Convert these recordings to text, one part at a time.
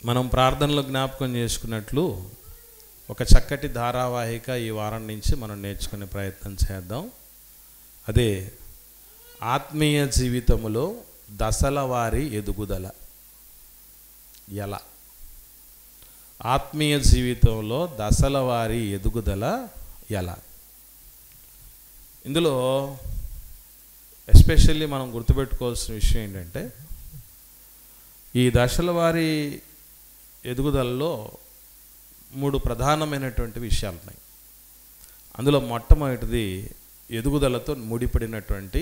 మనం ప్రార్థనలో జ్ఞాపకం చేసుకున్నట్లు ఒక చక్కటి ధారావాహిక ఈ వారం నుంచి మనం నేర్చుకునే ప్రయత్నం చేద్దాం. అదే ఆత్మీయ జీవితంలో దశల వారి ఎదుగుదల. ఎలా ఆత్మీయ జీవితంలో దశల వారి ఎదుగుదల ఎలా? ఇందులో ఎస్పెషల్లీ మనం గుర్తుపెట్టుకోవాల్సిన విషయం ఏంటంటే, ఈ దశల వారి ఎదుగుదలలో 3 ప్రధానమైనటువంటి విషయాలు ఉన్నాయి. అందులో మొట్టమొదటిది ఎదుగుదలతో ముడిపడినటువంటి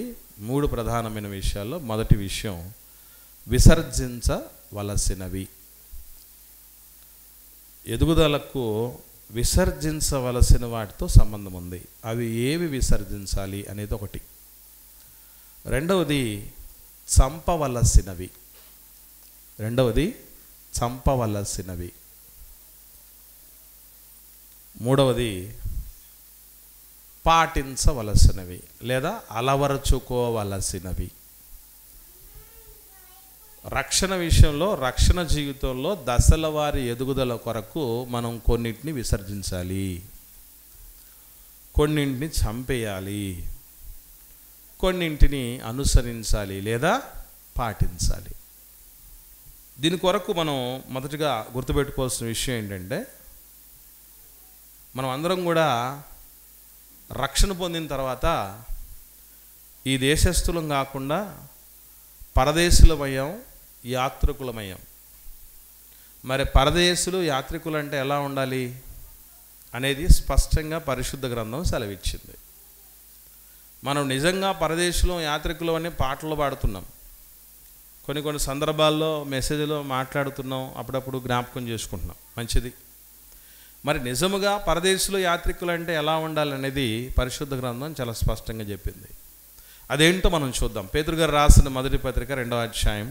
3 ప్రధానమైన విషయాల్లో మొదటి విషయం విసర్జించవలసినవి. ఎదుగుదలకు విసర్జించవలసిన వాటితో సంబంధం ఉంది. అవి ఏవి విసర్జించాలి అనేది ఒకటి. రెండవది చంపవలసినవి. మూడవది పాటించవలసినవి లేదా అలవరచుకోవలసినవి. రక్షణ విషయంలో, రక్షణ జీవితంలో దశల వారి ఎదుగుదల కొరకు మనం కొన్నింటిని విసర్జించాలి, కొన్నింటిని చంపేయాలి, కొన్నింటిని అనుసరించాలి లేదా పాటించాలి. దీని కొరకు మనం మొదటిగా గుర్తుపెట్టుకోవాల్సిన విషయం ఏంటంటే, మనం అందరం కూడా రక్షణ పొందిన తర్వాత ఈ దేశస్థులం కాకుండా పరదేశులమయ్యాం, యాత్రికులమయ్యాం. మరి పరదేశులు, యాత్రికులు అంటే ఎలా ఉండాలి అనేది స్పష్టంగా పరిశుద్ధ గ్రంథం సెలవిచ్చింది. మనం నిజంగా పరదేశులం, యాత్రికులం అనే పాటలు పాడుతున్నాం, కొన్ని సందర్భాల్లో మెసేజ్లో మాట్లాడుతున్నాం, అప్పుడప్పుడు జ్ఞాపకం చేసుకుంటున్నాం, మంచిది. మరి నిజముగా పరదేశులు, యాత్రికులు అంటే ఎలా ఉండాలనేది పరిశుద్ధ గ్రంథం చాలా స్పష్టంగా చెప్పింది. అదేంటో మనం చూద్దాం. పేతురు గారు రాసిన మొదటి పత్రిక 2వ అధ్యాయం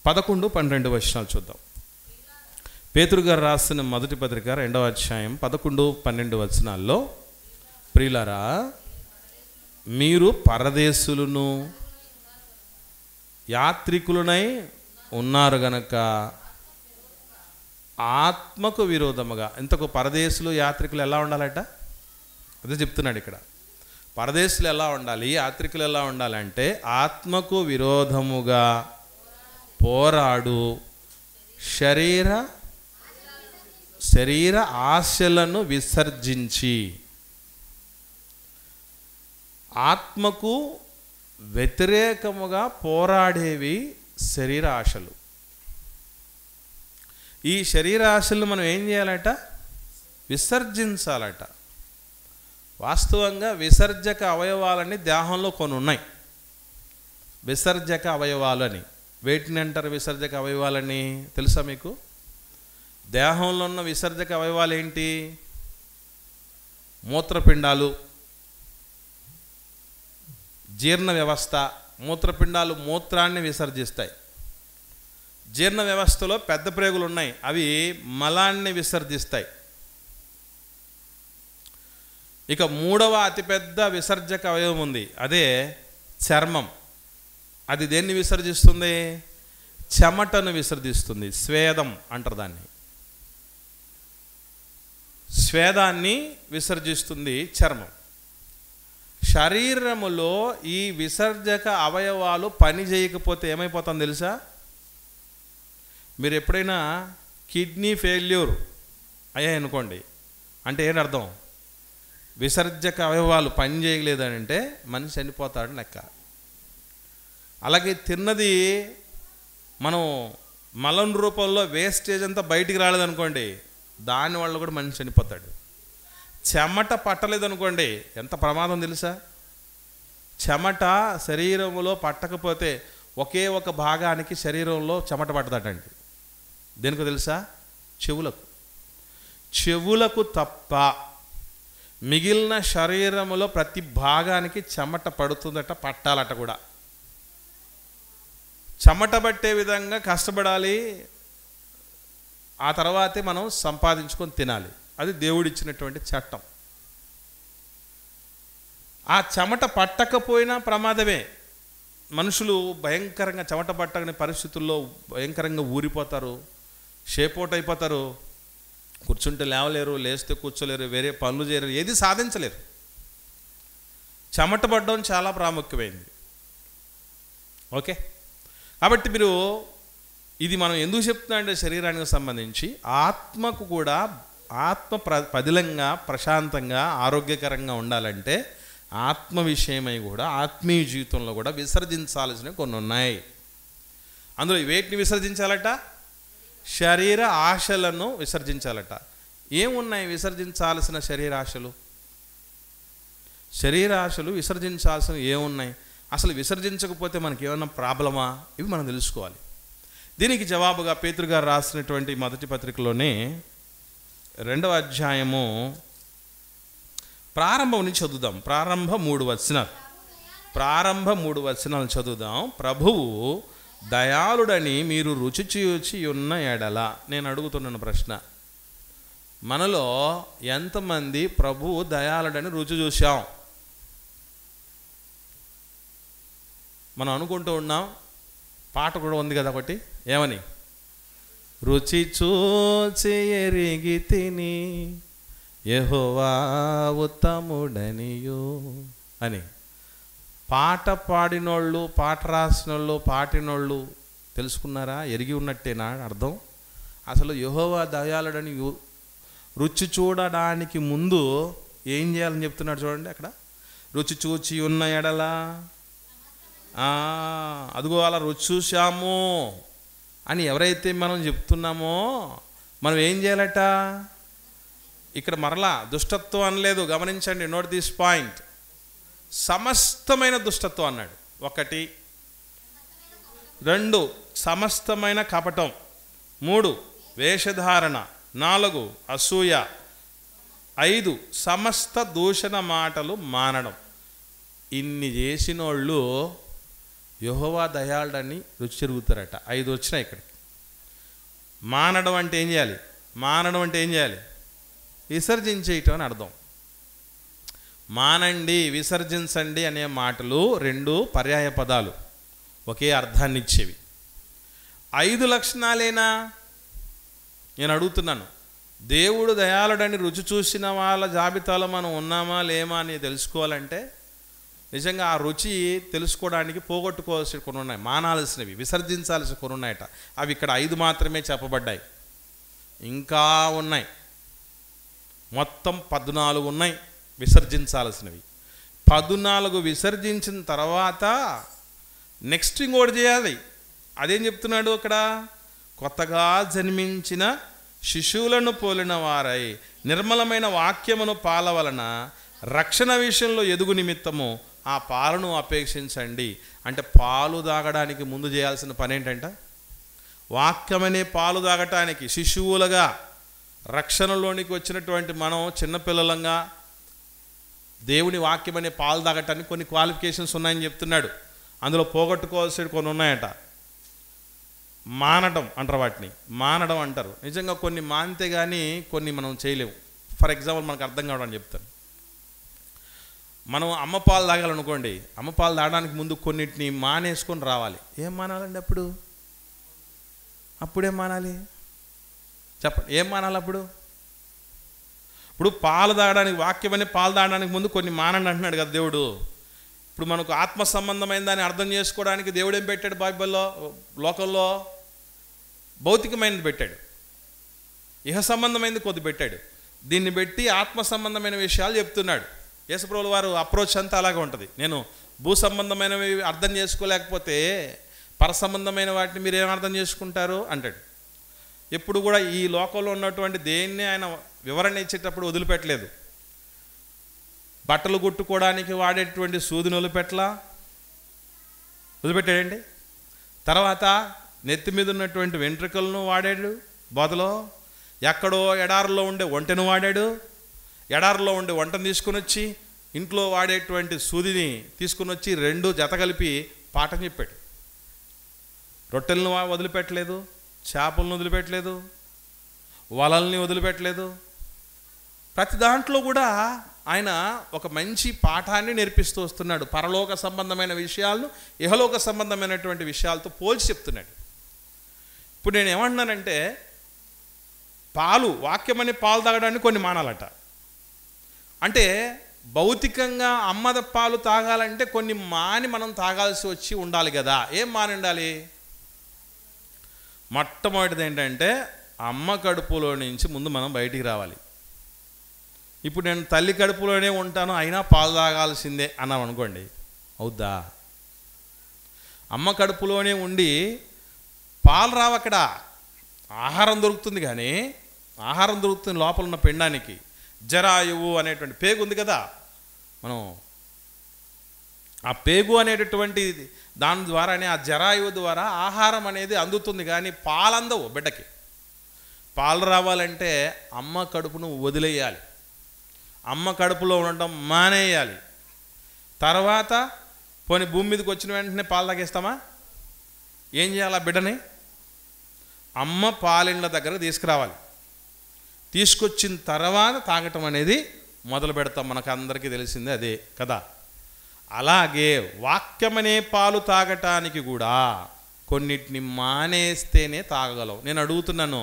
11-12 వచనాలు చూద్దాం. పేతురు గారు రాసిన మొదటి పత్రిక 2వ అధ్యాయం 11-12 వచనాల్లో, ప్రియులారా, మీరు పరదేశులను, యాత్రికులనై ఉన్నారు గనక ఆత్మకు విరోధముగా. ఇంతకు పరదేశులు, యాత్రికులు ఎలా ఉండాలట? అదే చెప్తున్నాడు ఇక్కడ. పరదేశులు ఎలా ఉండాలి, యాత్రికులు ఎలా ఉండాలంటే, ఆత్మకు విరోధముగా పోరాడు శరీర ఆశలను విసర్జించి, ఆత్మకు వ్యతిరేకముగా పోరాడేవి శరీర ఆశలు. ఈ శరీర ఆశలను మనం ఏం చేయాలట? విసర్జించాలట. వాస్తవంగా విసర్జక అవయవాలని దేహంలో కొన్ని ఉన్నాయి. విసర్జక అవయవాలు అని వేటిని అంటారు? విసర్జక అవయవాలని తెలుసా మీకు? దేహంలో ఉన్న విసర్జక అవయవాలు ఏంటి? మూత్రపిండాలు, జీర్ణ వ్యవస్థ. మూత్రపిండాలు మూత్రాన్ని విసర్జిస్తాయి. జీర్ణ వ్యవస్థలో పెద్ద ప్రేగులు ఉన్నాయి, అవి మలాన్ని విసర్జిస్తాయి. ఇక 3వ అతిపెద్ద విసర్జక అవయవం ఉంది, అదే చర్మం. అది దేన్ని విసర్జిస్తుంది? చెమటను విసర్జిస్తుంది. స్వేదం అంటారు దాన్ని. స్వేదాన్ని విసర్జిస్తుంది చర్మం. శరీరములో ఈ విసర్జక అవయవాలు పని చేయకపోతే ఏమైపోతుందో తెలుసా? మీరు ఎప్పుడైనా కిడ్నీ ఫెయిల్యూర్ అయ్యాయనుకోండి, అంటే ఏంటి అర్థం? విసర్జక అవయవాలు పని చేయలేదని అంటే మనిషి చనిపోతాడు లెక్క. అలాగే తిన్నది మనం మలం రూపంలో వేస్టేజ్ అంతా బయటికి రాలేదనుకోండి, దానివల్ల కూడా మనిషి చనిపోతాడు. చెమట పట్టలేదనుకోండి, ఎంత ప్రమాదం తెలుసా? చెమట శరీరంలో పట్టకపోతే ఒకే ఒక భాగానికి శరీరంలో చెమట పట్టదటండి. దేనికో తెలుసా? చెవులకు తప్ప మిగిలిన శరీరములో ప్రతి భాగానికి చెమట పడుతుందట, పట్టాలట కూడా. చెమట పట్టే విధంగా కష్టపడాలి, ఆ తర్వాతే మనం సంపాదించుకొని తినాలి. అది దేవుడిచ్చినటువంటి చట్టం. ఆ చెమట పట్టకపోయినా ప్రమాదమే. మనుషులు భయంకరంగా చెమట పట్టని పరిస్థితుల్లో భయంకరంగా ఊరిపోతారు, షేప్ అవుట్ అయిపోతారు, కూర్చుంటే లేవలేరు, లేస్తే కూర్చోలేరు, వేరే పనులు చేయలేరు, ఏది సాధించలేరు. చెమటపడడం చాలా ప్రాముఖ్యమైనది. ఓకే, కాబట్టి మీరు ఇది మనం ఎందుకు చెప్తున్నా అంటే శరీరానికి సంబంధించి ఆత్మకు కూడా పదిలంగా ప్రశాంతంగా ఆరోగ్యకరంగా ఉండాలంటే ఆత్మ విషయమై కూడా ఆత్మీయ జీవితంలో కూడా విసర్జించాల్సినవి కొన్ని ఉన్నాయి. అందులో వేటిని విసర్జించాలట? శరీర ఆశలను విసర్జించాలట. ఏమున్నాయి విసర్జించాల్సిన శరీర ఆశలు? శరీర ఆశలు విసర్జించాల్సినవి ఏమున్నాయి? అసలు విసర్జించకపోతే మనకి ఏమైనా ప్రాబ్లమా? ఇవి మనం తెలుసుకోవాలి. దీనికి జవాబుగా పేతురు గారు రాసినటువంటి మొదటి పత్రికలోనే 2వ అధ్యాయము ప్రారంభం నుంచి చదువుదాం. ప్రారంభ 3 వచనాలు చదువుదాం. ప్రభువు దయాళుడని మీరు రుచి చూచి ఉన్న ఎడల. నేను అడుగుతున్నాను ప్రశ్న, మనలో ఎంతమంది ప్రభువు దయాళుడని రుచి చూశాం? మనం అనుకుంటూ ఉన్నాం. పాట కూడా ఉంది కదా ఒకటి, ఏమని? రుచి చూచి ఎరిగి తిని యెహోవా ఉత్తముడనియు అని. పాట పాడినోళ్ళు, పాట రాసినోళ్ళు, పాటినోళ్ళు తెలుసుకున్నారా? ఎరిగి ఉన్నట్టేనా అర్థం? అసలు యెహోవా దయాళుడని రుచి చూడడానికి ముందు ఏం చేయాలని చెప్తున్నాడు చూడండి అక్కడ. రుచి చూచి ఉన్న ఎడలా, అదిగో అలా రుచి చూశాము అని ఎవరైతే మనం చెప్తున్నామో మనం ఏం చేయాలట? ఇక్కడ మరలా దుష్టత్వం అనలేదు, గమనించండి, నోట్ దిస్ పాయింట్. సమస్తమైన దుష్టత్వం అన్నాడు. 1, 2 సమస్తమైన కపటం, 3 వేషధారణ, 4 అసూయ, 5 సమస్త దూషణ మాటలు మానడం. ఇన్ని చేసినోళ్ళు యెహోవా దయాళుడని రుచి చెరుగుతారట. 5 వచ్చినాయి ఇక్కడికి. మానడం అంటే ఏం చేయాలి? మానడం అంటే ఏం చేయాలి? విసర్జించేయటం అని అర్థం. మానండి, విసర్జించండి అనే మాటలు 2 పర్యాయ పదాలు, ఒకే అర్థాన్ని ఇచ్చేవి. 5 లక్షణాలేనా? నేను అడుగుతున్నాను. దేవుడు దయాళుడని రుచి చూసిన వాళ్ళ జాబితాలో మనం ఉన్నామా లేమా అని తెలుసుకోవాలంటే నిజంగా ఆ రుచి తెలుసుకోవడానికి పోగొట్టుకోవాల్సిన కొన్ని ఉన్నాయి, మానాల్సినవి, విసర్జించాల్సిన కొన్ని ఉన్నాయట. అవి ఇక్కడ 5 మాత్రమే చెప్పబడ్డాయి. ఇంకా ఉన్నాయి, మొత్తం 14 ఉన్నాయి విసర్జించాల్సినవి. 14 విసర్జించిన తర్వాత నెక్స్ట్ ఇంకోటి చేయాలి. అదేం చెప్తున్నాడు అక్కడ? కొత్తగా జన్మించిన శిశువులను పోలిన వారై నిర్మలమైన వాక్యమును పాల వలన రక్షణ విషయంలో ఎదుగు నిమిత్తము ఆ పాలను అపేక్షించండి. అంటే పాలు తాగడానికి ముందు చేయాల్సిన పని ఏంటంట? వాక్యమనే పాలు తాగటానికి శిశువులుగా రక్షణలోనికి వచ్చినటువంటి మనం చిన్నపిల్లలంగా దేవుని వాక్యం అనే పాలు తాగటానికి కొన్ని క్వాలిఫికేషన్స్ ఉన్నాయని చెప్తున్నాడు. అందులో పోగొట్టుకోవాల్సిన కొన్ని ఉన్నాయట. మానడం అంటారు, వాటిని మానడం అంటారు. నిజంగా కొన్ని మానితే కానీ కొన్ని మనం చేయలేము. ఫర్ ఎగ్జాంపుల్ మనకు అర్థం కావడానికి చెప్తాను. మనం అమ్మ పాలు తాగాలనుకోండి, అమ్మ పాలు తాగడానికి ముందు కొన్నిటిని మానేసుకొని రావాలి. ఏం మానాలండి అప్పుడేం మానాలి చెప్పండి? ఏం మానాలి అప్పుడు? ఇప్పుడు పాలు తాగడానికి, వాక్యం అనే పాలు తాగడానికి ముందు కొన్ని మానండి అంటున్నాడు కదా దేవుడు. ఇప్పుడు మనకు ఆత్మ సంబంధమైన దాన్ని అర్థం చేసుకోవడానికి దేవుడు ఏం పెట్టాడు? బైబిల్లో, లోకంలో భౌతికమైనది పెట్టాడు, ఇహ సంబంధమైనది కొద్ది పెట్టాడు. దీన్ని పెట్టి ఆత్మ సంబంధమైన విషయాలు చెప్తున్నాడు. యేసుప్రభుల వారు అప్రోచ్ అంతా అలాగే ఉంటుంది. నేను భూ సంబంధమైనవి అర్థం చేసుకోలేకపోతే పర సంబంధమైన వాటిని మీరు ఏం అర్థం చేసుకుంటారు అంటాడు. ఎప్పుడు కూడా ఈ లోకంలో ఉన్నటువంటి దేన్ని ఆయన వివరణ ఇచ్చేటప్పుడు వదిలిపెట్టలేదు. బట్టలు కుట్టుకోవడానికి వాడేటువంటి సూదిని వదిలిపెట్టాడండి. తర్వాత నెత్తి మీద ఉన్నటువంటి వెంట్రుకలను వాడాడు బోధలో. ఎక్కడో ఎడారిలో ఉండే ఒంటెను వాడాడు. ఎడారిలో ఉండే వంటను తీసుకుని వచ్చి ఇంట్లో వాడేటువంటి సూదిని తీసుకుని వచ్చి 2 జత కలిపి పాఠం చెప్పాడు. రొట్టెలను వదిలిపెట్టలేదు, చేపలను వదిలిపెట్టలేదు, వలల్ని వదిలిపెట్టలేదు. ప్రతి దాంట్లో కూడా ఆయన ఒక మంచి పాఠాన్ని నేర్పిస్తూ వస్తున్నాడు. పరలోక సంబంధమైన విషయాలను ఇహలోక సంబంధమైనటువంటి విషయాలతో పోల్చి చెప్తున్నాడు. ఇప్పుడు నేను ఏమంటున్నానంటే, వాక్యం అనే పాలు తాగడానికి కొన్ని మానాలట. అంటే భౌతికంగా అమ్మద పాలు తాగాలంటే కొన్ని మాని మనం తాగాల్సి వచ్చి ఉండాలి కదా. ఏం మాని ఉండాలి? మొట్టమొదటిది ఏంటంటే అమ్మ కడుపులో నుంచి ముందు మనం బయటికి రావాలి. ఇప్పుడు నేను తల్లి కడుపులోనే ఉంటాను అయినా పాలు తాగాల్సిందే అన్నాం అనుకోండి, అవుద్దా? అమ్మ కడుపులోనే ఉండి పాలు రావక్కడ, ఆహారం దొరుకుతుంది, కానీ ఆహారం దొరుకుతుంది లోపల ఉన్న పిండానికి. జరాయువు అనేటువంటి పేగు ఉంది కదా, మనం ఆ పేగు అనేటటువంటి దాని ద్వారానే, ఆ జరాయువు ద్వారా ఆహారం అనేది అందుతుంది, కానీ పాలు అందవు బిడ్డకి. పాలు రావాలంటే అమ్మ కడుపును వదిలేయాలి, అమ్మ కడుపులో ఉండటం మానేయాలి. తర్వాత పోనీ భూమి మీదకి వచ్చిన వెంటనే పాలు తాగేస్తామా? ఏం చేయాలి? ఆ బిడ్డని అమ్మ పాలిళ్ళ దగ్గర తీసుకురావాలి. తీసుకొచ్చిన తర్వాత తాగటం అనేది మొదలు పెడతాం. మనకు అందరికీ తెలిసిందే అదే కదా. అలాగే వాక్యమనే పాలు తాగటానికి కూడా కొన్నిటిని మానేస్తేనే తాగగలం. నేను అడుగుతున్నాను,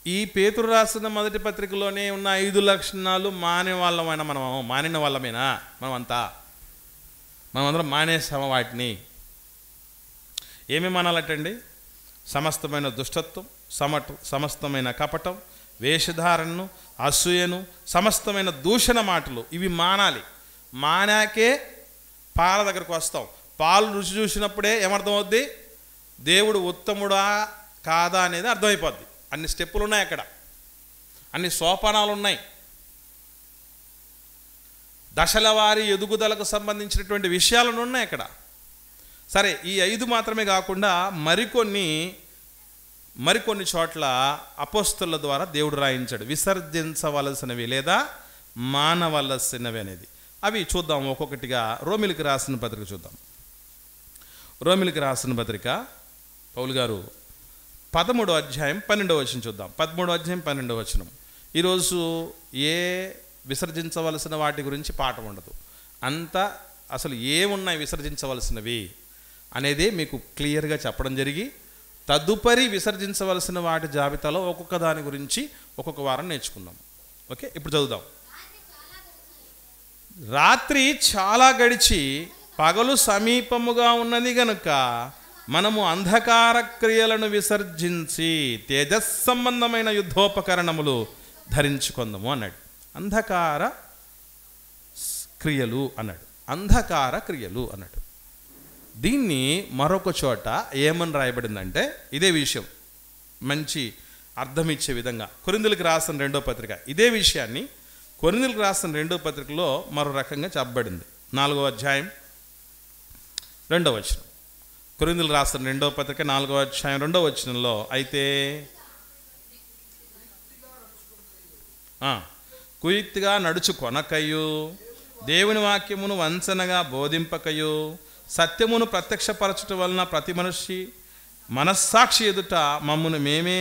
ఈ పేతురు రాసిన మొదటి పత్రికలోనే ఉన్న 5 లక్షణాలు మానే వాళ్ళమైనా మనం మానిన వాళ్ళమేనా? మనమందరం మానేస్తామా వాటిని? ఏమేమి మానాలటండి? సమస్తమైన దుష్టత్వం, సమస్తమైన కపటం, వేషధారణను, అసూయను, సమస్తమైన దూషణ మాటలు, ఇవి మానాలి. మానాకే పాల దగ్గరకు వస్తాం. పాలు రుచి చూసినప్పుడే ఏమర్థమవుద్ది? దేవుడు ఉత్తముడా కాదా అనేది అర్థమైపోద్ది. అన్ని స్టెప్పులు ఉన్నాయి అక్కడ, అన్ని సోపానాలు ఉన్నాయి, దశల వారి ఎదుగుదలకు సంబంధించినటువంటి విషయాలను ఉన్నాయి అక్కడ. సరే, ఈ 5 మాత్రమే కాకుండా మరికొన్ని చోట్ల అపోస్తలుల ద్వారా దేవుడు రాయించాడు, విసర్జించవలసినవి లేదా మానవలసినవి అనేది. అవి చూద్దాం ఒక్కొక్కటిగా. రోమిలికి రాసిన పత్రిక చూద్దాం. రోమిలికి రాసిన పత్రిక పౌలు గారు 13వ అధ్యాయం 12వ వచనం చూద్దాం. 13వ అధ్యాయం 12వ వచనం. ఈరోజు ఏ విసర్జించవలసిన వాటి గురించి పాఠం ఉండదు, అంతా అసలు ఏమున్నాయి విసర్జించవలసినవి అనేది మీకు క్లియర్గా చెప్పడం జరిగి, తదుపరి విసర్జించవలసిన వాటి జాబితాలో ఒక్కొక్క దాని గురించి ఒక్కొక్క వారం నేర్చుకుందాం. ఓకే, ఇప్పుడు చదువుదాం. రాత్రి చాలా గడిచి పగలు సమీపముగా ఉన్నది గనుక మనము అంధకార క్రియలను విసర్జించి తేజస్సంబంధమైన యుద్ధోపకరణములు ధరించుకుందాము అన్నాడు. అంధకార క్రియలు అన్నాడు. దీన్ని మరొక చోట ఏమని రాయబడిందంటే ఇదే విషయం మంచి అర్థం ఇచ్చే విధంగా కొరింథీయులకు రాసిన 2వ పత్రిక ఇదే విషయాన్ని కొరింథీయులకు రాసిన 2వ పత్రికలో మరో రకంగా చెప్పబడింది. 4వ అధ్యాయం 2వ వచనం. కొరింథీయులకు రాసిన 2వ పత్రిక 4వ అధ్యాయం 2వ వచనంలో, అయితే కుయుక్తిగా నడుచుకొనకయు, దేవుని వాక్యమును వంచనగా బోధింపకయు, సత్యమును ప్రత్యక్షపరచటం వలన ప్రతి మనిషి మనస్సాక్షి ఎదుట మమ్మును మేమే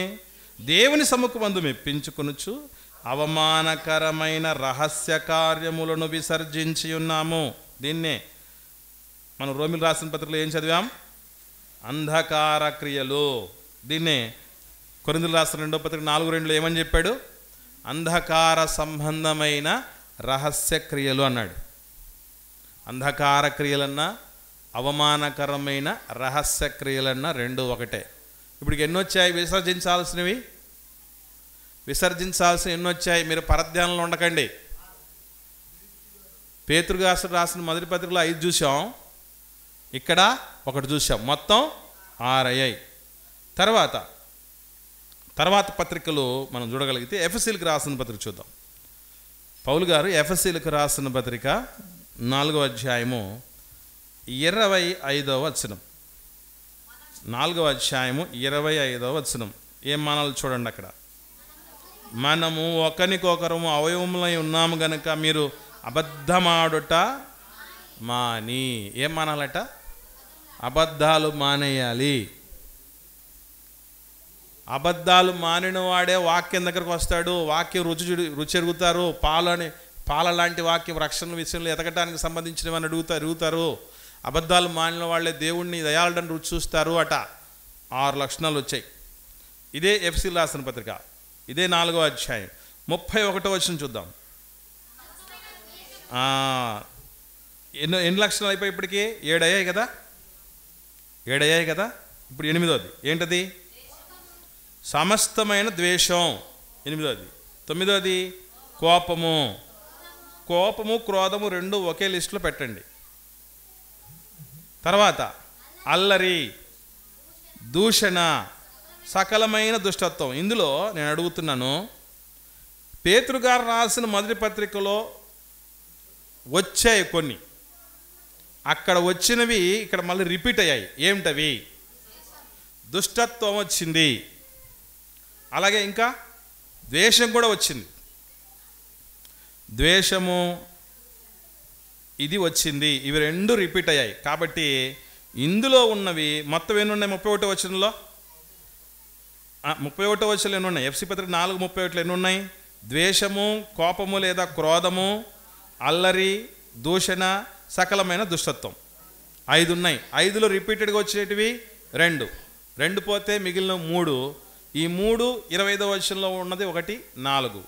దేవుని సముఖమందు మెప్పించుకొనుచు అవమానకరమైన రహస్య కార్యములను విసర్జించి ఉన్నాము. దీన్నే మనం రోమిలి రాసిన పత్రికలో ఏం చదివాం? అంధకార క్రియలు. దీన్నే కొరింథీయులకు రాసిన 2వ పత్రిక 4:2 ఏమని చెప్పాడు? అంధకార సంబంధమైన రహస్య క్రియలు అన్నాడు. అంధకార క్రియలన్నా అవమానకరమైన రహస్య క్రియలన్నా 2 ఒకటే. ఇప్పటికి ఎన్నొచ్చాయి విసర్జించాల్సినవి? ఎన్నొచ్చాయి? మీరు పరధ్యానంలో ఉండకండి. పేతురు రాసిన మొదటి పత్రికలో 5 చూసాం, ఇక్కడ 1 చూసాం, మొత్తం 6 అయ్యాయి. తర్వాత పత్రికలు మనం చూడగలిగితే ఎఫెసీయులకు రాసిన పత్రిక చూద్దాం. పౌలు గారు ఎఫెసీయులకు రాసిన పత్రిక 4వ అధ్యాయము 25వ వచనం. 4వ అధ్యాయము 25వ వచనం. ఏం మానాలు చూడండి అక్కడ. మనము ఒకరికొకరము అవయవములై ఉన్నాము గనుక మీరు అబద్ధమాడుట మాని. ఏం మానాలట? అబద్ధాలు మానేయాలి. అబద్ధాలు మానిన వాడే వాక్యం దగ్గరకు వస్తాడు. వాక్యం రుచి ఎరుగుతారు. పాల లాంటి వాక్యం రక్షణ విషయంలో ఎదగటానికి సంబంధించినవని అడుగుతారు. అబద్ధాలు మానిన వాళ్ళే దేవుణ్ణి దయాళుడని రుచి చూస్తారు అట. 6 లక్షణాలు వచ్చాయి. ఇదే ఎఫెసీయులకు రాసిన పత్రిక ఇదే 4వ అధ్యాయం 31వ వచనం చూద్దాం. ఎన్ని లక్షణాలు అయిపోయి ఇప్పటికీ? 7 అయ్యాయి కదా. ఇప్పుడు 8వది ఏంటది? సమస్తమైన ద్వేషం 8వది. 9వది కోపము. క్రోధము రెండు ఒకే లిస్టులో పెట్టండి. తర్వాత అల్లరి, దూషణ, సకలమైన దుష్టత్వం. ఇందులో నేను అడుగుతున్నాను, పేతురు గారు రాసిన మొదటి పత్రికలో వచ్చాయి కొన్ని, అక్కడ వచ్చినవి ఇక్కడ మళ్ళీ రిపీట్ అయ్యాయి. ఏమిటవి? దుష్టత్వం వచ్చింది, అలాగే ఇంకా ద్వేషం కూడా వచ్చింది. ద్వేషము ఇది వచ్చింది, ఇవి రెండు రిపీట్ అయ్యాయి. కాబట్టి ఇందులో ఉన్నవి మొత్తం ఎన్ని ఉన్నాయి? 31వ వచనంలో 31వ వచనంలో ఎన్ని ఉన్నాయి? ఎఫ్సి పత్రిక 4:31 ఎన్ని ఉన్నాయి? ద్వేషము, కోపము లేదా క్రోధము, అల్లరి, దూషణ, సకలమైన దుష్టత్వం 5 ఉన్నాయి. 5లో రిపీటెడ్గా వచ్చేటివి 2 పోతే మిగిలిన 3. ఈ 3 25వ వచనంలో ఉన్నది 1 4.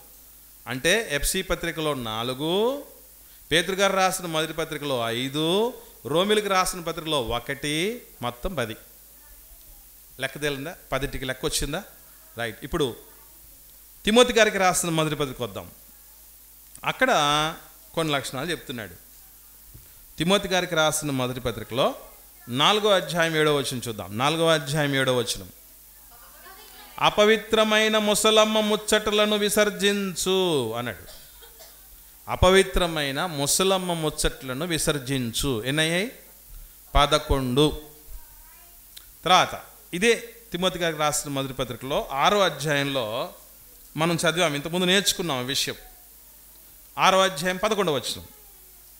అంటే ఎఫ్సి పత్రికలో 4, పేతురు గారు రాసిన మొదటి పత్రికలో 5, రోమిలకు రాసిన పత్రికలో 1, మొత్తం 10. లెక్క తేలిందా? 10టికి లెక్క వచ్చిందా? రైట్. ఇప్పుడు తిమోతి గారికి రాసిన మొదటి పత్రిక వద్దాం. అక్కడ కొన్ని లక్షణాలు చెప్తున్నాడు. తిమోతి గారికి రాసిన మొదటి పత్రికలో 4వ అధ్యాయం 7వ వచనం చూద్దాం. 4వ అధ్యాయం 7వ వచనం. అపవిత్రమైన ముసలమ్మ ముచ్చటలను విసర్జించు అన్నాడు. అపవిత్రమైన ముసలమ్మ ముచ్చట్లను విసర్జించు. ఎన్నయ్యాయి? 11. తర్వాత ఇదే తిమోతి గారికి రాసిన మొదటి పత్రికలో 6వ అధ్యాయంలో మనం చదివాం, ఇంతకుముందు నేర్చుకున్నాం ఈ విషయం. 6వ అధ్యాయం 11వ వచనం.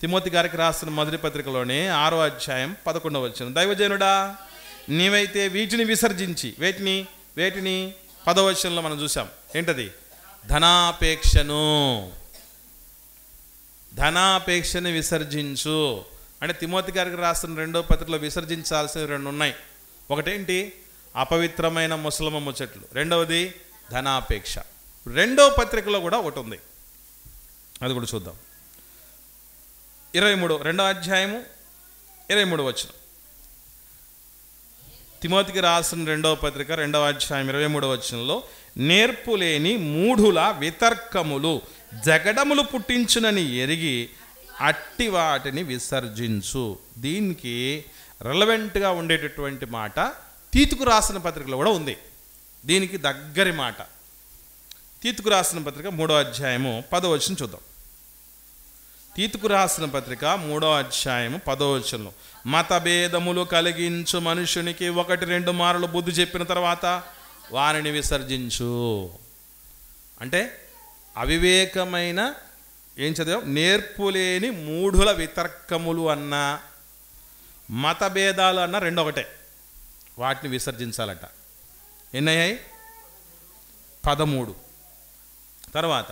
తిమోతి గారికి రాసిన మొదటి పత్రికలోనే 6వ అధ్యాయం 11వ వచనం. దైవజనుడా, నీవైతే వీటిని విసర్జించి, వేటిని 10వ వచనంలో మనం చూసాం. ఏంటది? ధనాపేక్షను విసర్జించు. అంటే తిమోతి గారికి రాసిన 2వ పత్రికలో విసర్జించాల్సినవి 2 ఉన్నాయి. ఒకటేంటి? అపవిత్రమైన ముసలమ్మ ముచ్చట్లు. రెండవది ధనాపేక్ష. 2వ పత్రికలో కూడా ఒకటి ఉంది, అది కూడా చూద్దాం. 2వ అధ్యాయము 23వ వచనం. తిమోతికి రాసిన 2వ పత్రిక 2వ అధ్యాయం 23వ వచనంలో, నేర్పులేని మూఢుల వితర్కములు జగడములు పుట్టించునని ఎరిగి అట్టి వాటిని విసర్జించు. దీనికి రెలవెంట్గా ఉండేటటువంటి మాట తీతుకు రాసిన పత్రికలో కూడా ఉంది. దీనికి దగ్గరి మాట తీతుకు రాసిన పత్రిక 3వ అధ్యాయము 10వ వచనం చూద్దాం. తీతుకు రాసిన పత్రిక 3వ అధ్యాయము 10వ వచనంలో, మతభేదములు కలిగించు మనుషునికి 1-2 మార్లు బుద్ధి చెప్పిన తర్వాత వారిని విసర్జించు. అంటే అవివేకమైన ఏం చదివాం? నేర్పులేని మూఢుల వితర్కములు అన్న, మతభేదాలు అన్న 2 ఒకటే. వాటిని విసర్జించాలట. ఎన్నయ్యాయి? 13. తర్వాత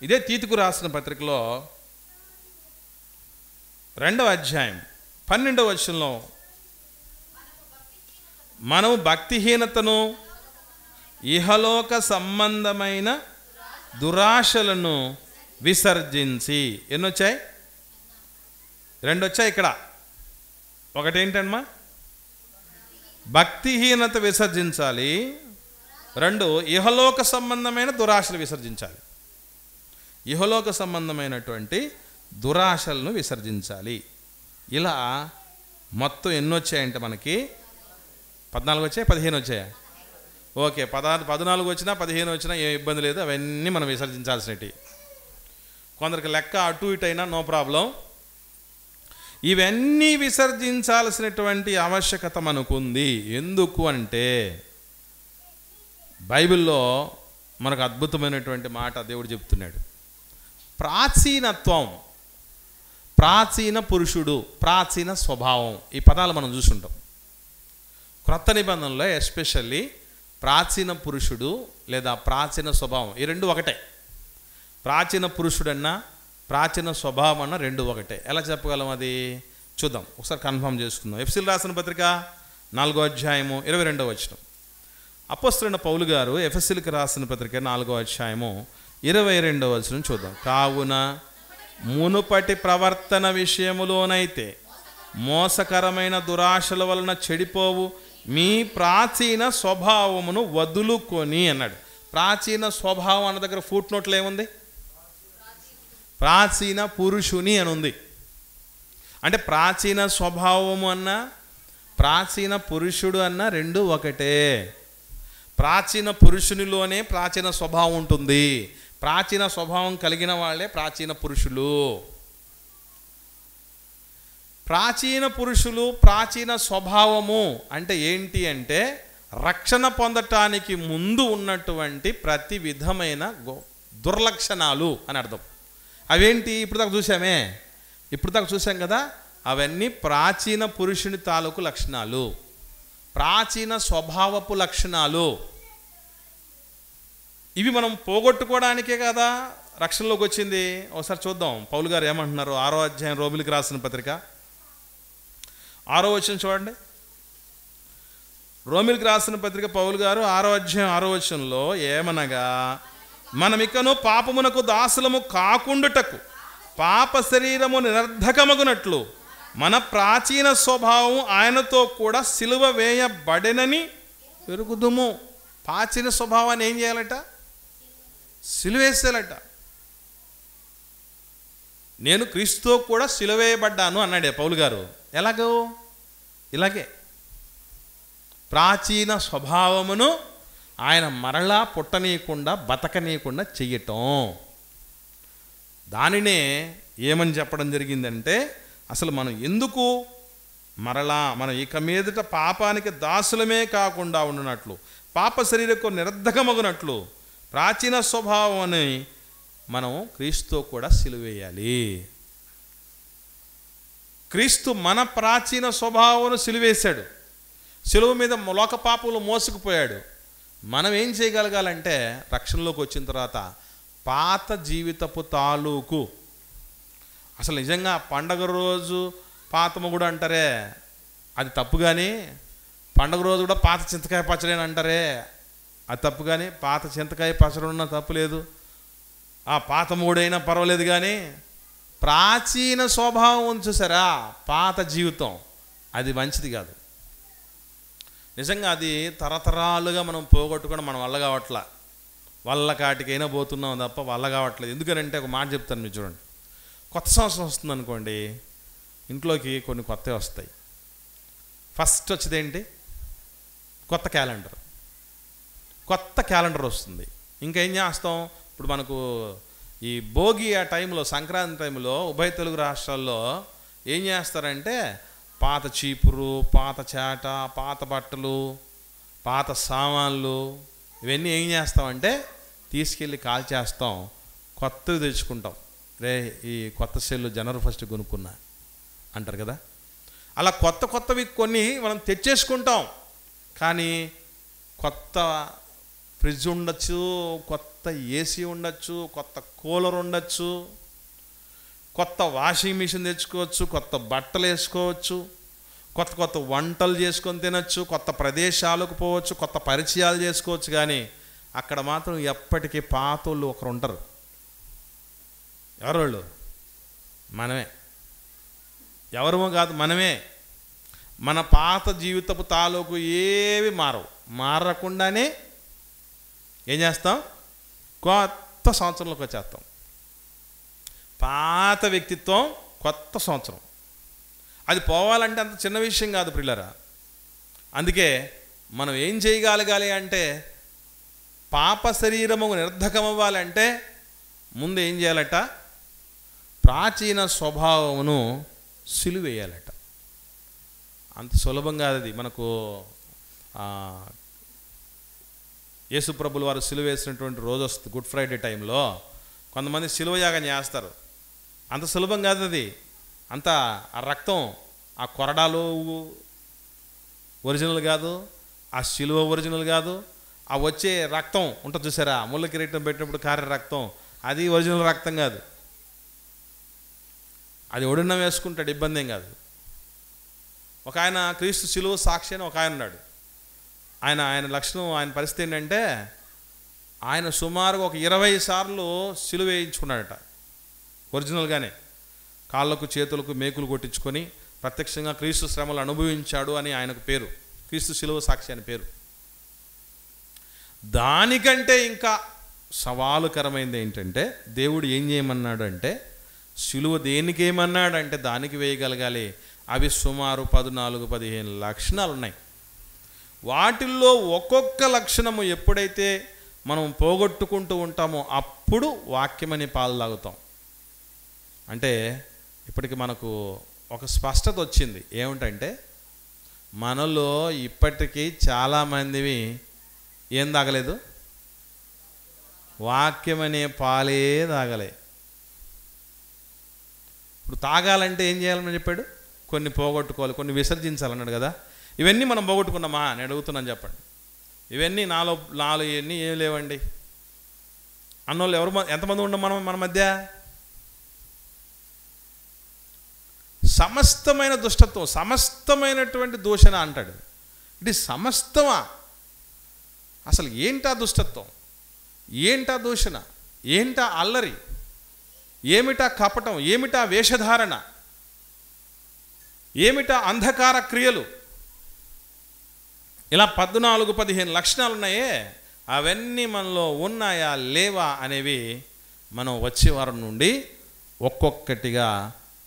ఇదే తీతుకు రాసిన పత్రికలో 2వ అధ్యాయం 12వ వచనంలో, మనం భక్తిహీనతను, ఇహలోక సంబంధమైన దురాశలను విసర్జించి. ఎన్నొచ్చాయి? 2 వచ్చాయి ఇక్కడ. ఒకటేంటమ్మా? భక్తిహీనత విసర్జించాలి. 2 ఇహలోక సంబంధమైన దురాశలు విసర్జించాలి. ఇహలోక సంబంధమైనటువంటి దురాశలను విసర్జించాలి. ఇలా మొత్తం ఎన్ని వచ్చాయంటే మనకి 14 వచ్చాయి, 15 వచ్చాయా? ఓకే, 14 వచ్చినా 15 వచ్చినా ఏ ఇబ్బంది లేదు. అవన్నీ మనం విసర్జించాల్సినవి. కొందరికి లెక్క అటు ఇటు అయినా నో ప్రాబ్లం. ఇవన్నీ విసర్జించాల్సినటువంటి ఆవశ్యకత మనకుంది. ఎందుకు అంటే బైబిల్లో మనకు అద్భుతమైనటువంటి మాట దేవుడు చెప్తున్నాడు. ప్రాచీనత్వం, ప్రాచీన పురుషుడు, ప్రాచీన స్వభావం, ఈ పదాలు మనం చూసుంటాం. క్రొత్త నిబంధనలో ఎస్పెషల్లీ ప్రాచీన పురుషుడు లేదా ప్రాచీన స్వభావం, ఈ 2 ఒకటే. ప్రాచీన పురుషుడన్నా ప్రాచీన స్వభావం అన్న 2 ఒకటే. ఎలా చెప్పగలం? అది చూద్దాం, ఒకసారి కన్ఫర్మ్ చేసుకుందాం. ఎఫ్సీలు రాసిన పత్రిక 4వ అధ్యాయము 22వ వచనం. అపోస్తలుడైన పౌలు గారు ఎఫెసీయులకు రాసిన పత్రిక 4వ అధ్యాయము 22వ వచనం చూద్దాం. కావున మునుపటి ప్రవర్తన విషయములోనైతే మోసకరమైన దురాశల వలన చెడిపోవు మీ ప్రాచీన స్వభావమును వదులుకొని అన్నాడు. ప్రాచీన స్వభావం అన్న దగ్గర ఫుట్ నోట్లో ఏముంది? ప్రాచీన పురుషుని అని ఉంది. అంటే ప్రాచీన స్వభావము అన్న ప్రాచీన పురుషుడు అన్న రెండు ఒకటే. ప్రాచీన పురుషునిలోనే ప్రాచీన స్వభావం ఉంటుంది. ప్రాచీన స్వభావం కలిగిన వాళ్ళే ప్రాచీన పురుషులు. ప్రాచీన పురుషులు, ప్రాచీన స్వభావము అంటే ఏంటి అంటే రక్షణ పొందటానికి ముందు ఉన్నటువంటి ప్రతి విధమైన దుర్లక్షణాలు అని అర్థం. అవేంటి? ఇప్పుడు దాకా చూసాం కదా. అవన్నీ ప్రాచీన పురుషుని తాలూకు లక్షణాలు, ప్రాచీన స్వభావపు లక్షణాలు. ఇవి మనం పోగొట్టుకోవడానికే కదా రక్షణలోకి వచ్చింది. ఒకసారి చూద్దాం పౌలు గారు ఏమంటున్నారు. 6వ అధ్యాయం రోమిలికి రాసిన పత్రిక 6వ వచనం చూడండి. రోమిలికి రాసిన పత్రిక పౌలు గారు 6వ అధ్యాయం 6వ వచనంలో ఏమనగా, మనమికను పాపమునకు దాసులము కాకుండుటకు పాప శరీరము నిరర్ధకమగునట్లు మన ప్రాచీన స్వభావం ఆయనతో కూడా సిలువ వేయబడెనని ఎరుగుదుము. ప్రాచీన స్వభావాన్ని ఏం చేయాలట? సిలువేసేయాలట. నేను క్రీస్తుతో కూడా సిలువేయబడ్డాను అన్నాడే పౌలు గారు. ఎలాగో? ఇలాగే ప్రాచీన స్వభావమును ఆయన మరలా పుట్టనీయకుండా బతకనీయకుండా చెయ్యటం. దానినే ఏమని చెప్పడం జరిగిందంటే, అసలు మనం ఎందుకు మరలా మనం ఇక మీదట పాపానికి దాసులమే కాకుండా ఉండునట్లు, పాప శరీరకు నిరర్ధకమగునట్లు ప్రాచీన స్వభావాన్ని మనం క్రీస్తుతో కూడా సిలువేయాలి. క్రీస్తు మన ప్రాచీన స్వభావం సిలువేశాడు. సిలువ మీద లోక పాపములు మోసుకుపోయాడు. మనం ఏం చేయగలగాలంటే రక్షణలోకి వచ్చిన తర్వాత పాత జీవితపు తాలూకు, అసలు నిజంగా పండగ రోజు పాత మొగుడు అంటారే, అది తప్పు. కానీ పండగ రోజు కూడా పాత చింతకాయ పచ్చడి అని అంటారే, అది తప్పు. కానీ పాత చింతకాయ పచ్చడి ఉన్నా తప్పు లేదు, ఆ పాత మొగుడైనా పర్వాలేదు. కానీ ప్రాచీన స్వభావం చూసారా, పాత జీవితం, అది మంచిది కాదు. నిజంగా అది తరతరాలుగా మనం పోగొట్టుకోవడం మన వల్ల కావట్లా. వల్ల కాటికైనా పోతున్నాం తప్ప వల్ల కావట్లేదు. ఎందుకనంటే ఒక మాట చెప్తాను మీరు చూడండి. కొత్త సంవత్సరం వస్తుంది అనుకోండి, ఇంట్లోకి కొన్ని కొత్తవి వస్తాయి. ఫస్ట్ వచ్చేది ఏంటి? కొత్త క్యాలెండర్ వస్తుంది. ఇంకేం చేస్తాం? ఇప్పుడు మనకు ఈ భోగి ఆ టైంలో, సంక్రాంతి టైంలో ఉభయ తెలుగు రాష్ట్రాల్లో ఏం చేస్తారంటే పాత చీపురు, పాత చేట, పాత బట్టలు, పాత సామాన్లు ఇవన్నీ ఏం చేస్తామంటే తీసుకెళ్ళి కాల్చేస్తాం, కొత్తవి తెచ్చుకుంటాం. రే ఈ కొత్త సెల్లు జనవరి 1 కొనుక్కున్నా అంటారు కదా. అలా కొత్తవి కొన్ని మనం తెచ్చేసుకుంటాం. కానీ కొత్త ఫ్రిడ్జ్ ఉండొచ్చు, కొత్త ఏసీ ఉండొచ్చు, కొత్త కూలర్ ఉండొచ్చు, కొత్త వాషింగ్ మిషన్ తెచ్చుకోవచ్చు, కొత్త బట్టలు వేసుకోవచ్చు, కొత్త వంటలు చేసుకొని తినచ్చు, కొత్త ప్రదేశాలకు పోవచ్చు, కొత్త పరిచయాలు చేసుకోవచ్చు. కానీ అక్కడ మాత్రం ఎప్పటికీ పాతోళ్ళు ఒకరు ఉంటారు. ఎవరోళ్ళు? మనమే. ఎవరమో కాదు, మనమే. మన పాత జీవితపు తాలూకు ఏవి మారకుండానే ఏం చేస్తాం? కొత్త సంవత్సరంలోకి వచ్చేస్తాం. పాత వ్యక్తిత్వం, కొత్త సంవత్సరం. అది పోవాలంటే అంత చిన్న విషయం కాదు ప్రియులారా. అందుకే మనం ఏం చేయగలగాలి అంటే, పాప శరీరము నిర్ధకమవ్వాలంటే ముందు ఏం చేయాలట? ప్రాచీన స్వభావమును సిలువేయాలట. అంత సులభంగా అది మనకు యేసుప్రభులు వారు సిలువేసినటువంటి రోజు వస్తుంది. గుడ్ ఫ్రైడే టైంలో కొంతమంది సిలువయాగం చేస్తారు. అంత సులభం కాదు అది. అంత ఆ రక్తం, ఆ కొరడాలు ఒరిజినల్ కాదు, ఆ సిలువ ఒరిజినల్ కాదు, ఆ వచ్చే రక్తం ఉంటుంది చూసారా, ముళ్ళ కిరీటం పెట్టినప్పుడు కారే రక్తం, అది ఒరిజినల్ రక్తం కాదు. అది ఒడిన వేసుకుంటాడు, ఇబ్బంది ఏం కాదు. ఒక ఆయన క్రీస్తు సిలువ సాక్షి అని ఒక ఆయన ఉన్నాడు. ఆయన లక్షణం, ఆయన పరిస్థితి ఏంటంటే ఆయన సుమారుగా ఒక 20 సార్లు సిలువ వేయించుకున్నాడట. ఒరిజినల్గానే కాళ్ళకు చేతులకు మేకులు కొట్టించుకొని ప్రత్యక్షంగా క్రీస్తు శ్రమలు అనుభవించాడు అని ఆయనకు పేరు. క్రీస్తు సిలువ సాక్షి అని పేరు. దానికంటే ఇంకా సవాలుకరమైనది ఏంటంటే దేవుడు ఏం చేయమన్నాడు అంటే, సిలువ దేనికి ఏమన్నాడంటే దానికి వేయగలగాలి. అవి సుమారు 14-15 లక్షణాలు ఉన్నాయి. వాటిల్లో ఒక్కొక్క లక్షణము ఎప్పుడైతే మనం పోగొట్టుకుంటూ ఉంటామో అప్పుడు వాక్యమని పాలు తాగుతాం. అంటే ఇప్పటికి మనకు ఒక స్పష్టత వచ్చింది. ఏమిటంటే మనలో ఇప్పటికీ చాలామందివి ఏం తాగలేదు, వాక్యమనే పాలే తాగలే. ఇప్పుడు తాగాలంటే ఏం చేయాలని చెప్పాడు? కొన్ని పోగొట్టుకోవాలి, కొన్ని విసర్జించాలన్నాడు కదా. ఇవన్నీ మనం పోగొట్టుకున్నామా నేను అడుగుతున్నాను, చెప్పండి. ఇవన్నీ నాలో ఇవన్నీ ఏం లేవండి అన్నోళ్ళు ఎంతమంది ఉండం మన మధ్య? సమస్తమైన దుష్టత్వం, సమస్తమైనటువంటి దూషణ అంటాడు. ఇది సమస్తమా? అసలు ఏంటా దుష్టత్వం, ఏంటా దూషణ, ఏంటా అల్లరి, ఏమిటా కపటం, ఏమిటా వేషధారణ, ఏమిటా అంధకార క్రియలు? ఇలా 14-15 లక్షణాలు ఉన్నాయే, అవన్నీ మనలో ఉన్నాయా లేవా అనేవి మనం వచ్చే వారం నుండి ఒక్కొక్కటిగా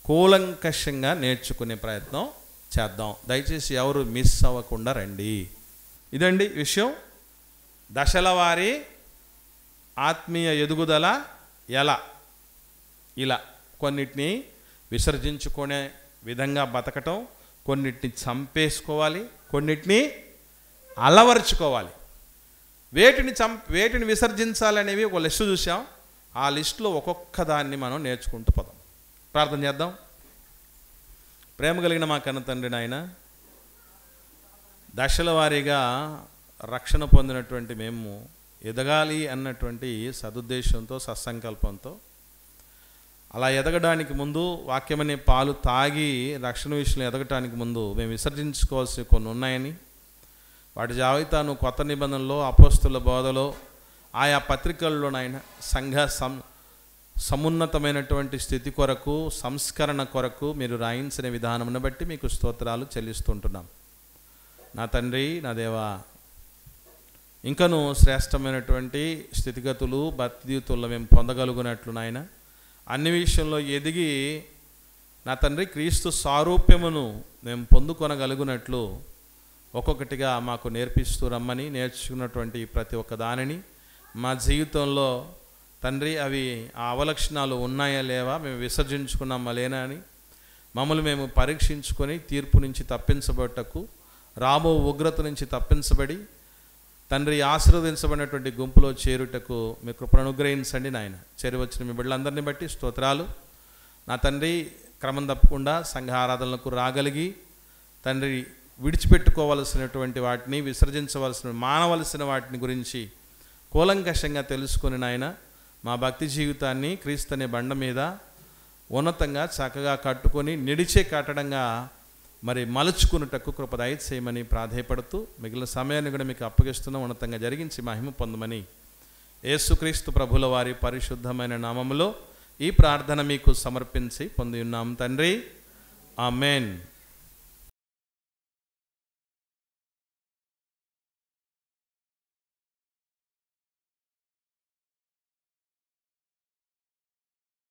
కూలంకషంగా నేర్చుకునే ప్రయత్నం చేద్దాం. దయచేసి ఎవరు మిస్ అవ్వకుండా రండి. ఇదండి విషయం. దశల వారి ఆత్మీయ ఎదుగుదల ఎలా, ఇలా కొన్నిటిని విసర్జించుకునే విధంగా బతకటం, కొన్నిటిని చంపేసుకోవాలి, కొన్నిటిని అలవరుచుకోవాలి. వేటిని విసర్జించాలనేవి ఒక లిస్టు చూసాం. ఆ లిస్టులో ఒక్కొక్క దాన్ని మనం నేర్చుకుంటూ పోదాం. ప్రార్థన చేద్దాం. ప్రేమ కలిగిన మా కన్న తండ్రి నాయన, దశల వారీగా రక్షణ పొందినటువంటి మేము ఎదగాలి అన్నటువంటి సదుద్దేశంతో, సత్సంకల్పంతో, అలా ఎదగడానికి ముందు వాక్యమనే పాలు తాగి రక్షణ విషయంలో ఎదగటానికి ముందు మేము విసర్జించుకోవాల్సి కొన్ని ఉన్నాయని, వాటి జాబితాను కొత్త నిబంధనలో, అపోస్తుల బోధలో, ఆయా పత్రికల్లో నాయన సంఘ సమున్నతమైనటువంటి స్థితి కొరకు, సంస్కరణ కొరకు మీరు రాయించిన విధానమును బట్టి మీకు స్తోత్రాలు చెల్లిస్తుంటున్నాం. నా తండ్రి, నా దేవా, ఇంకను శ్రేష్టమైనటువంటి స్థితిగతులు భక్తియుతుల్లో మేము పొందగలుగునట్లు నాయన, అన్ని విషయంలో ఎదిగి నా తండ్రి క్రీస్తు సారూప్యమును మేము పొందుకొనగలుగునట్లు ఒక్కొక్కటిగా మాకు నేర్పిస్తూ రమ్మని, నేర్చుకున్నటువంటి ప్రతి ఒక్క దానిని మా జీవితంలో తండ్రి అవి ఆ అవలక్షణాలు ఉన్నాయా లేవా, మేము విసర్జించుకున్నామా లేనా అని మమ్మల్ని మేము పరీక్షించుకొని తీర్పు నుంచి తప్పించబట్టకు, రాబో ఉగ్రత నుంచి తప్పించబడి తండ్రి ఆశీర్వదించబడినటువంటి గుంపులో చేరుటకు మీ కృపను అనుగ్రహించండి నాయన. చేరువచ్చిన మీ బిడ్డలందరినీ బట్టి స్తోత్రాలు. నా తండ్రి, క్రమం తప్పకుండా సంఘ ఆరాధనలకు రాగలిగి తండ్రి విడిచిపెట్టుకోవలసినటువంటి వాటిని, మానవలసిన వాటిని గురించి కూలంకషంగా తెలుసుకొని నాయన మా భక్తి జీవితాన్ని క్రీస్తు అనే బండ మీద ఉన్నతంగా చక్కగా కట్టుకొని నిడిచే కట్టడంగా మరి మలుచుకున్నటకు కృప దయచేయమని ప్రాధేయపడుతూ మిగిలిన సమయాన్ని కూడా మీకు అప్పగిస్తున్న ఉన్నతంగా జరిగించి మహిమ పొందమని యేసుక్రీస్తు ప్రభుల వారి పరిశుద్ధమైన నామములో ఈ ప్రార్థన మీకు సమర్పించి పొంది ఉన్నాం తండ్రి. ఆమెన్.